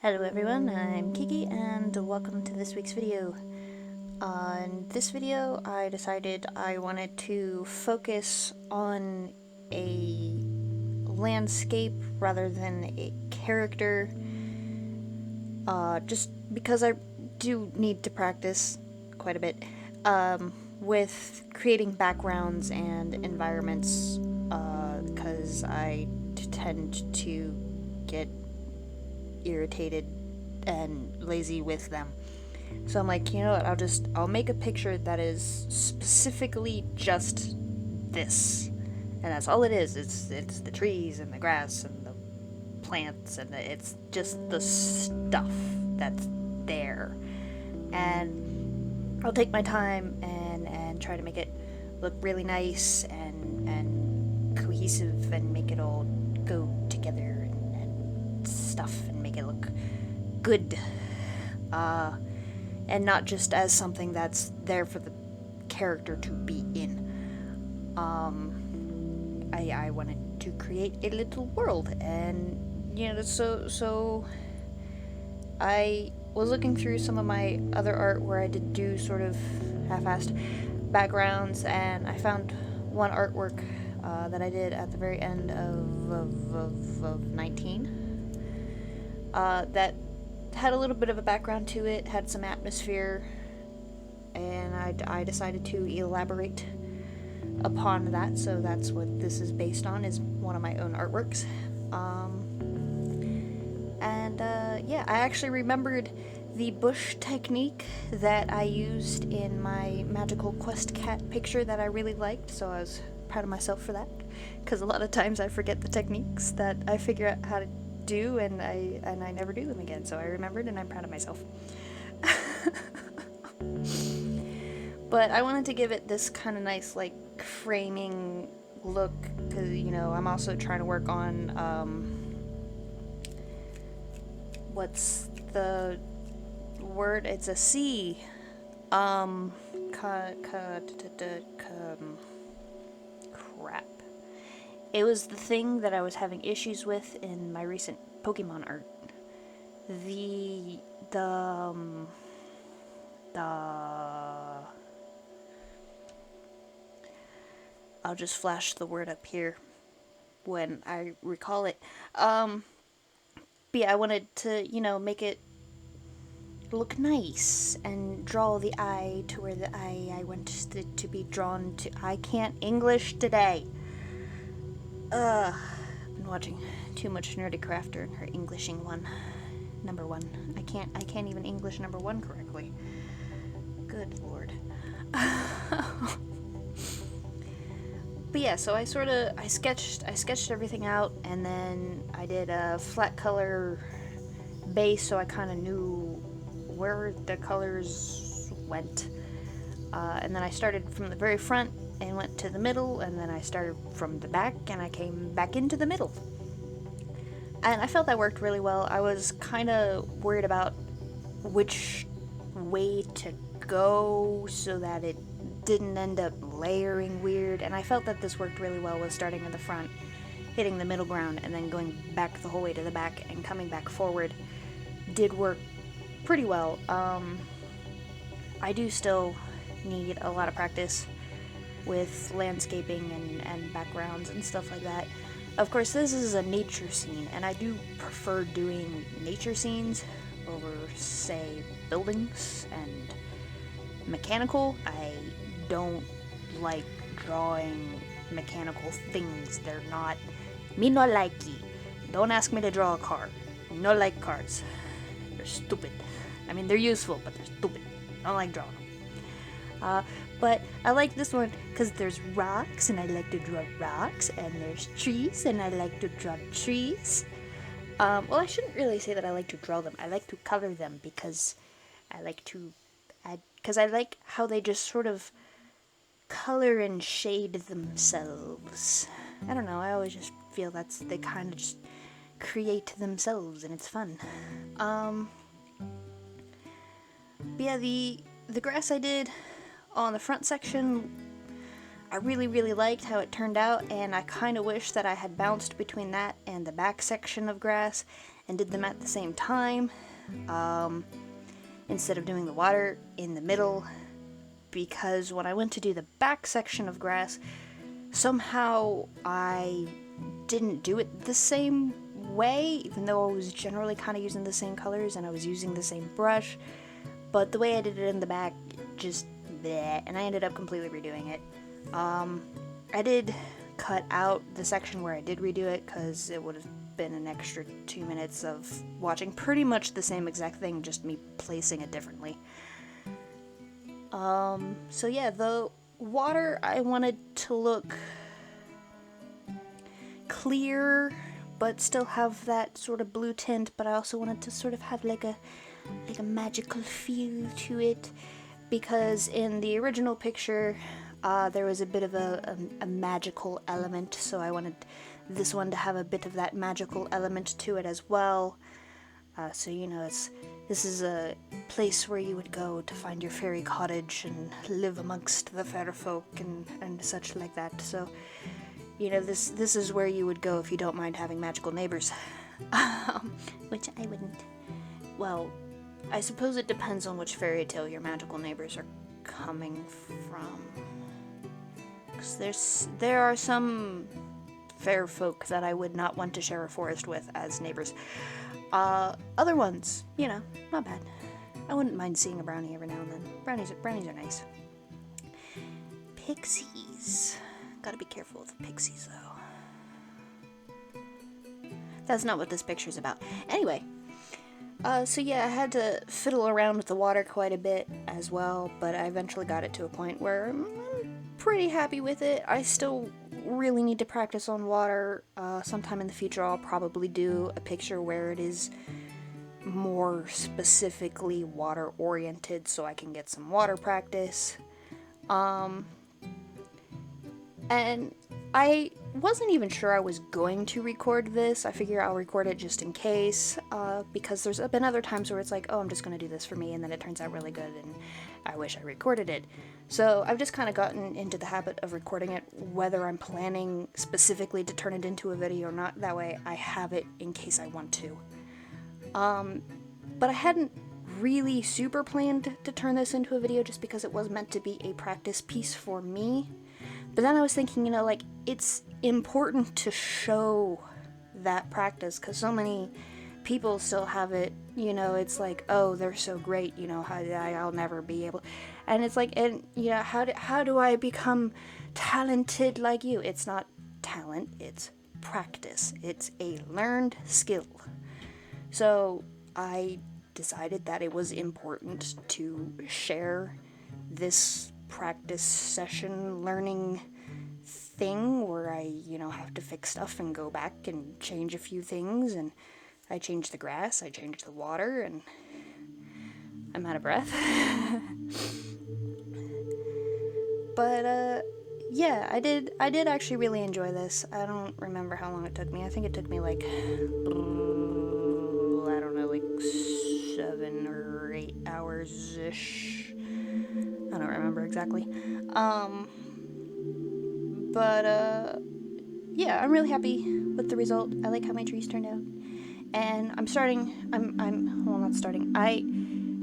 Hello everyone, I'm Kiki and welcome to this week's video. In this video I decided I wanted to focus on a landscape rather than a character, just because I do need to practice quite a bit with creating backgrounds and environments, because I tend to get irritated and lazy with them. So I'm like, you know what, I'll make a picture that is specifically just this. And that's all it is. It's the trees and the grass and the plants and it's just the stuff that's there. And I'll take my time and try to make it look really nice and cohesive and make it all go together and stuff and make it look good, and not just as something that's there for the character to be in. I wanted to create a little world, and you know, so I was looking through some of my other art where I did do sort of half-assed backgrounds, and I found one artwork that I did at the very end of 19. That had a little bit of a background to it, had some atmosphere, and I decided to elaborate upon that, so that's what this is based on, is one of my own artworks. Yeah, I actually remembered the bush technique that I used in my magical quest cat picture that I really liked, so I was proud of myself for that, because a lot of times I forget the techniques that I figure out how to do, and I never do them again, so I remembered and I'm proud of myself. But I wanted to give it this kind of nice, like, framing look, because, you know, I'm also trying to work on, what's the word? It's a C. Crap. It was the thing that I was having issues with in my recent Pokemon art. I'll just flash the word up here when I recall it. But yeah, I wanted to, you know, make it look nice and draw the eye to where the eye I want it to be drawn to. I can't English today. I've been watching too much Nerdy Crafter and her Englishing one. Number one. I can't even English number one correctly. Good lord. But yeah, so I sketched everything out, and then I did a flat color base, so I kind of knew where the colors went. And then I started from the very front and went to the middle, and then I started from the back and I came back into the middle. And I felt that worked really well. I was kind of worried about which way to go so that it didn't end up layering weird, and I felt that this worked really well with starting in the front, hitting the middle ground, and then going back the whole way to the back and coming back forward did work pretty well. I do still need a lot of practice with landscaping and backgrounds and stuff like that. Of course, this is a nature scene, and I do prefer doing nature scenes over, say, buildings and mechanical. I don't like drawing mechanical things. They're not... Me not likey. Don't ask me to draw a car. I not like cars. They're stupid. I mean, they're useful, but they're stupid. I don't like drawing them. But I like this one because there's rocks, and I like to draw rocks, and there's trees, and I like to draw trees. Well, I shouldn't really say that I like to draw them. I like to color them because I like to add... Because I like how they just sort of color and shade themselves. I don't know, I always just feel they kind of just create themselves, and it's fun. But yeah, the grass I did on the front section, I really liked how it turned out, and I kind of wish that I had bounced between that and the back section of grass, and did them at the same time, instead of doing the water in the middle, because when I went to do the back section of grass, somehow I didn't do it the same way, even though I was generally kind of using the same colors and I was using the same brush, but the way I did it in the back, just bleh, and I ended up completely redoing it. I did cut out the section where I did redo it, because it would have been an extra 2 minutes of watching pretty much the same exact thing, just me placing it differently. So yeah, the water I wanted to look clear, but still have that sort of blue tint, but I also wanted to sort of have like a magical feel to it, because in the original picture, there was a bit of a magical element, so I wanted this one to have a bit of that magical element to it as well. So, you know, this is a place where you would go to find your fairy cottage and live amongst the fair folk and such like that. So, you know, this is where you would go if you don't mind having magical neighbors. Which I wouldn't. Well, I suppose it depends on which fairy tale your magical neighbors are coming from. Because there are some fair folk that I would not want to share a forest with as neighbors. Other ones, you know, not bad. I wouldn't mind seeing a brownie every now and then. Brownies are nice. Pixies. Gotta be careful with the pixies, though. That's not what this picture's about. Anyway, so yeah, I had to fiddle around with the water quite a bit as well, but I eventually got it to a point where I'm pretty happy with it. I still really need to practice on water. Sometime in the future I'll probably do a picture where it is more specifically water oriented, so I can get some water practice. And I wasn't even sure I was going to record this. I figure I'll record it just in case, because there's been other times where it's like, oh, I'm just going to do this for me, and then it turns out really good, and I wish I recorded it. So I've just kind of gotten into the habit of recording it, whether I'm planning specifically to turn it into a video or not. That way I have it in case I want to. But I hadn't really super planned to turn this into a video, just because it was meant to be a practice piece for me. But then I was thinking, you know, like, it's important to show that practice, because so many people still have it, you know, it's like, oh, they're so great, you know, I'll never be able, and it's like, and, you know, how do I become talented like you? It's not talent, it's practice. It's a learned skill. So I decided that it was important to share this practice session learning thing where I, you know, have to fix stuff and go back and change a few things, and I changed the grass, I changed the water, and I'm out of breath. But yeah, I did actually really enjoy this. I don't remember how long it took me. I think it took me like, I don't know, like 7 or 8 hours-ish. I don't remember exactly. Yeah, I'm really happy with the result. I like how my trees turned out. And I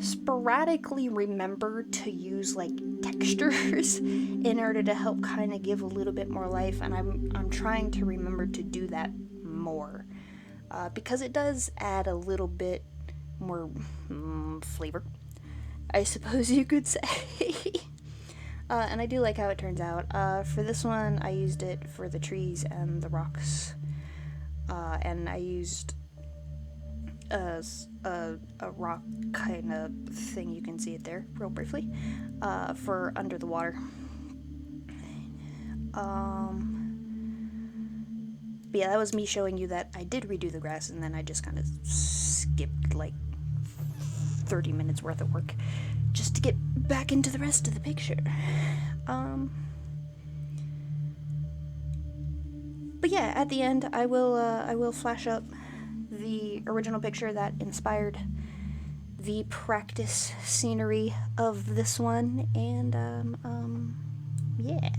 sporadically remember to use, like, textures in order to help kind of give a little bit more life, and I'm trying to remember to do that more. Because it does add a little bit more flavor, I suppose you could say. And I do like how it turns out. For this one, I used it for the trees and the rocks. And I used a rock kind of thing, you can see it there real briefly, for under the water. But yeah, that was me showing you that I did redo the grass, and then I just kind of skipped like 30 minutes worth of work just to get back into the rest of the picture. But yeah, at the end I will flash up the original picture that inspired the practice scenery of this one, and yeah.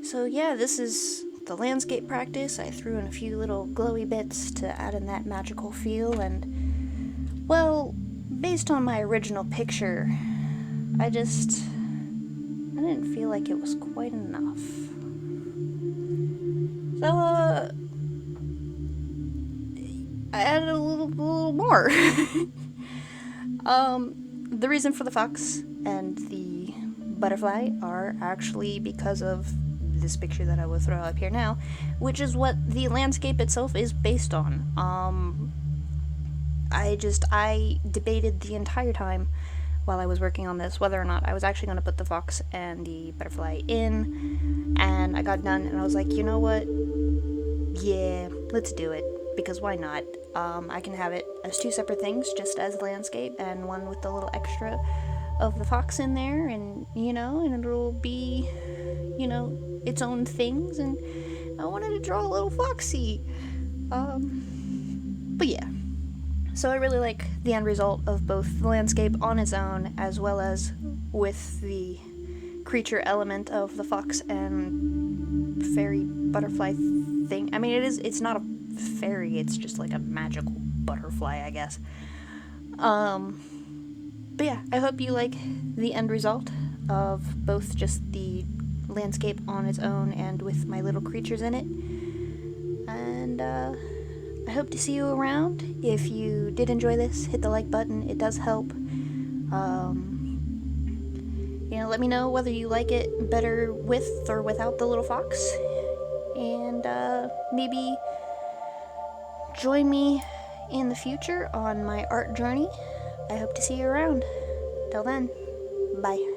So yeah, this is the landscape practice. I threw in a few little glowy bits to add in that magical feel, and well, based on my original picture, I didn't feel like it was quite enough. So I added a little more. The reason for the fox and the butterfly are actually because of this picture that I will throw up here now, which is what the landscape itself is based on. I debated the entire time while I was working on this whether or not I was actually going to put the fox and the butterfly in, and I got done and I was like, you know what? Yeah, let's do it, because why not? I can have it as two separate things, just as landscape, and one with the little extra of the fox in there, and and it'll be, its own things. And I wanted to draw a little foxy. But yeah, so I really like the end result of both the landscape on its own, as well as with the creature element of the fox and fairy butterfly thing. I mean, it's not a fairy, it's just like a magical butterfly, I guess. But yeah, I hope you like the end result of both just the landscape on its own and with my little creatures in it. And I hope to see you around. If you did enjoy this, hit the like button, it does help. Let me know whether you like it better with or without the little fox. And maybe join me in the future on my art journey. I hope to see you around. Till then, bye.